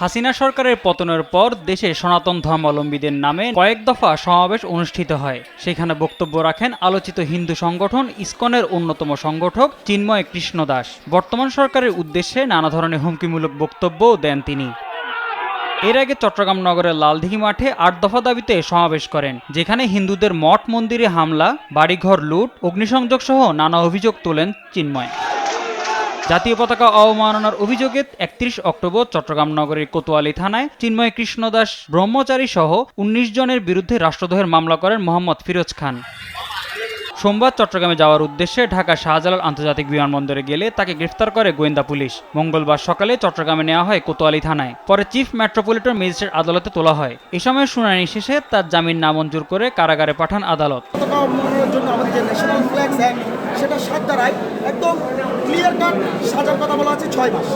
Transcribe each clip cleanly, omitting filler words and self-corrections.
হাসিনা সরকারের পতনের পর দেশে সনাতন ধর্মাবলম্বীদের নামে কয়েক দফা সমাবেশ অনুষ্ঠিত হয়। সেখানে বক্তব্য রাখেন আলোচিত হিন্দু সংগঠন ইসকনের অন্যতম সংগঠক চিন্ময় কৃষ্ণ দাস। বর্তমান সরকারের উদ্দেশ্যে নানা ধরনের হুমকিমূলক বক্তব্যও দেন তিনি। এর আগে চট্টগ্রাম নগরের লালদিঘি মাঠে ৮ দফা দাবিতে সমাবেশ করেন, যেখানে হিন্দুদের মঠ মন্দিরে হামলা, বাড়িঘর লুট, অগ্নিসংযোগ সহ নানা অভিযোগ তোলেন চিন্ময়। জাতীয় পতাকা অবমাননার অভিযোগে ৩১ অক্টোবর চট্টগ্রাম নগরের কোতোয়ালি থানায় চিন্ময় কৃষ্ণ দাস ব্রহ্মচারী সহ ১৯ জনের বিরুদ্ধে রাষ্ট্রদ্রোহের মামলা করেন মোহাম্মদ ফিরোজ খান। সোমবার চট্টগ্রামে যাওয়ার উদ্দেশ্যে ঢাকা শাহজালাল আন্তর্জাতিক বিমানবন্দরে গেলে তাকে গ্রেফতার করে গোয়েন্দা পুলিশ। মঙ্গলবার সকালে চট্টগ্রামে নেওয়া হয় কোতোয়ালি থানায়, পরে চিফ মেট্রোপলিটন ম্যাজিস্ট্রেট আদালতে তোলা হয়। এ সময় শুনানি শেষে তার জামিন নামঞ্জুর করে কারাগারে পাঠান আদালত। সেটা 7 ধারায় একদম ক্লিয়ার কাট সাজার কথা বলা আছে 6 মাস।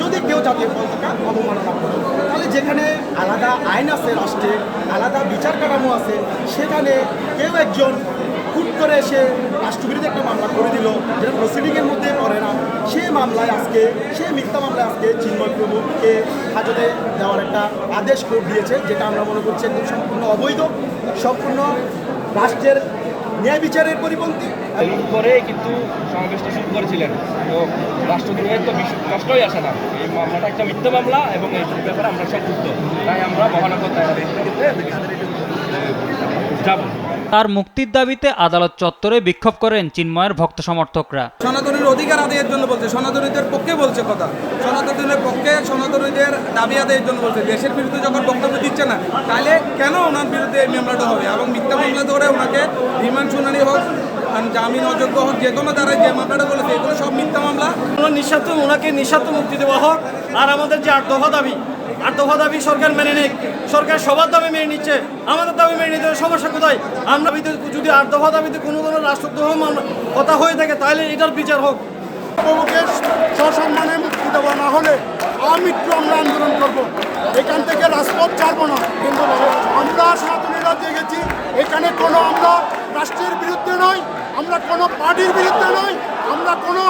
যদি কেউ জাতীয় পতাকা অবমাননা করে, তাহলে যেখানে আলাদা আইন আছে, রাষ্ট্রে আলাদা বিচার কাঠামো আছে, সেখানে কেউ একজন হুট করে এসে রাষ্ট্রবিরোধী একটা মামলা করে দিল, যেটা প্রসিডিংয়ের মধ্যে পড়ে না, সেই মিথ্যা মামলায় আজকে চিন্ময় প্রভুকে হাজতে দেওয়ার একটা আদেশ কোর্ট দিয়েছে, যেটা আমরা মনে করছি একদম সম্পূর্ণ অবৈধ, সম্পূর্ণ রাষ্ট্রের ন্যায় বিচারের পরিপন্থী। পরে কিন্তু সমাবেশটা শুরু করেছিলেন, তো রাষ্ট্রদ্রোহের তো প্রশ্নই আসে না। এই মামলাটা একটা মিথ্যা মামলা এবং এই ব্যাপারে আমরা সম্পৃক্ত, তাই আমরা মহানগর যাব। তার মুক্তির দাবিতে আদালত চত্বরে বিক্ষোভ করেন চিন্ময়ের ভক্ত সমর্থকরা। সনাতনীর অধিকার আদায়ের জন্য বলছে, সনাতনীদের পক্ষে বলছে কথা, সনাতনীদের পক্ষে, সনাতনীদের দাবি আদায়ের জন্য বলছে। দেশের বিরুদ্ধে যখন বক্তব্য দিচ্ছে না, তাহলে কেন ওনার বিরুদ্ধে এই মামলাটা হবে? এবং মিথ্যা মামলা ধরে ওনাকে রিমান্ড শুনানি হোক, জামিন অযোগ্য হোক, যে কোনো দ্বারা যে মামলাটা বলেছে এগুলো সব মিথ্যা মামলা। ওনাকে নিঃস্বার্থ মুক্তি দেওয়া হোক। আর আমাদের যে 8 দফা দাবি, 8 দফা দাবি সরকার মেনে নেই। সরকার সবার দাবি মেনে নিচ্ছে, আমাদের দাবি মেনে নিতে সমস্যা কোথায়? আমরা যদি 8 দফা দাবিতে কোনো ধরনের রাষ্ট্রদ্রোহ মামলা কথা হয়ে থাকে, তাহলে এটার বিচার হোক। প্রভুকে সসম্মানে মুক্তি দেওয়া না হলে আমৃত্যু আমরা আন্দোলন করব। এখান থেকে রাজপথ ছাড়বো না। কিন্তু আমরা সনাতনীরা জেগেছি, এখানে কোনো আমরা রাষ্ট্রের বিরুদ্ধে নয়, আমরা কোনো পার্টির বিরুদ্ধে নয়, আমরা কোনো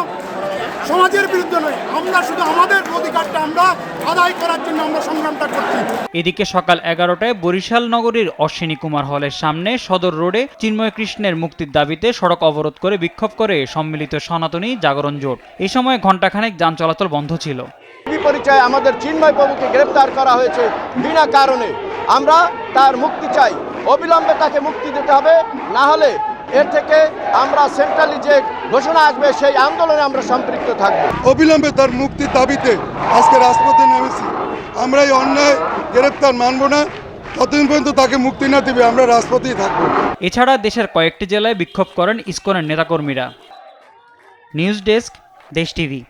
সমাজের বিরুদ্ধে নয়, আমরা শুধু আমাদের অধিকারটা আমরা আদায় করার জন্য আমরা সংগ্রামটা করছি। এদিকে সকাল 11টায় বরিশাল নগরীর অশ্বিনী কুমার হলের সামনে সদর রোডে চিন্ময় কৃষ্ণের মুক্তির দাবিতে সড়ক অবরোধ করে বিক্ষোভ করে সম্মিলিত সনাতনী জাগরণ জোট। এই সময় ঘণ্টাখানেক যান চলাচল বন্ধ ছিল। পরিচয় আমাদের চিন্ময় প্রভুকে গ্রেফতার করা হয়েছে বিনা কারণে। আমরা তার মুক্তি চাই, অবিলম্বে তাকে মুক্তি দিতে হবে, না হলে এর থেকে আমরা সেন্ট্রালি যে ঘোষণা আসবে সেই আন্দোলনে আমরা সম্পৃক্ত থাকবো। অবিলম্বে তার মুক্তির দাবিতে আজকে রাজপথে নেমেছি। আমরা এই অন্যায় গ্রেফতার মানব না, ততদিন পর্যন্ত তাকে মুক্তি না দিবে আমরা রাজপথেই থাকবো। এছাড়া দেশের কয়েকটি জেলায় বিক্ষোভ করেন ইসকনের নেতাকর্মীরা। নিউজ ডেস্ক, দেশ টিভি।